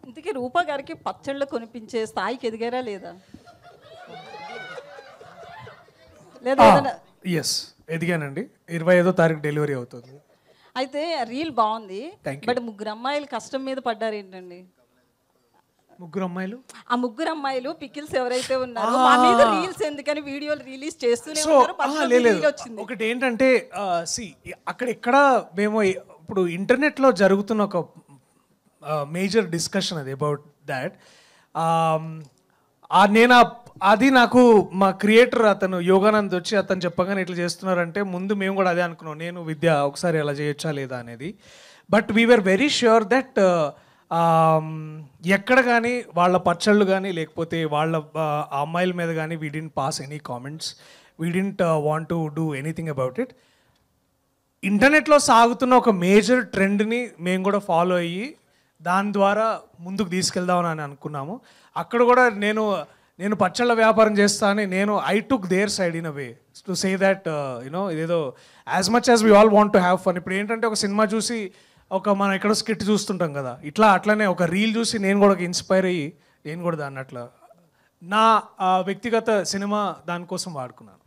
ఇంతకీ రూపా గారికి పచ్చళ్ళు కొనిపించే స్థాయికి ఎదిగారా లేదా? ఎస్, ఎదిగానండి. 25వ తారీఖు డెలివరీ అవుతుంది. అయితే రీల్ బాగుంది, బట్ ముగ్గురు అమ్మాయిలు కష్టం మీద పడ్డారు ఏంటండి? ముగ్గురు అమ్మాయిలు, ఆ ముగ్గురు అమ్మాయిలు పికిల్స్ ఎవరైతే ఉన్నారో మా మీద రీల్స్ ఎందుకని వీడియోలు రిలీజ్ చేస్తూనే ఉన్నారు. ఒకటి ఏంటంటే అక్కడ ఇక్కడ మేము ఇప్పుడు ఇంటర్నెట్లో జరుగుతున్న ఒక మేజర్ డిస్కషన్ అది అబౌట్ దాట్. అది నాకు మా క్రియేటర్ అతను యోగానంద్ వచ్చి అతను చెప్పగానే ఇట్లా చేస్తున్నారంటే ముందు మేము కూడా అదే అనుకున్నాం, నేను విద్య ఒకసారి అలా చేయొచ్చా లేదా అనేది. But we're very sure that ఎక్కడ కానీ వాళ్ళ పచ్చళ్ళు కానీ లేకపోతే వాళ్ళ అమ్మాయిల మీద కానీ we didn't pass any comments, we didn't want to do anything about it. ఇంటర్నెట్లో సాగుతున్న ఒక మేజర్ ట్రెండ్ని మేము కూడా ఫాలో అయ్యి దాని ద్వారా ముందుకు తీసుకెళ్దామని అనుకున్నాము. అక్కడ కూడా నేను పచ్చళ్ళ వ్యాపారం చేస్తా అని I took their side in a way to say that you know ఇదేదో as much as we all want to have fun. ఇప్పుడు ఏంటంటే ఒక సినిమా చూసి మనం ఎక్కడో స్కిట్ చూస్తుంటాం కదా, అట్లనే ఒక రీల్ చూసి నేను కూడా ఇన్స్పైర్ అయ్యి నేను కూడా దాన్ని అట్లా నా వ్యక్తిగత సినిమా దానికోసం వాడుకున్నాను.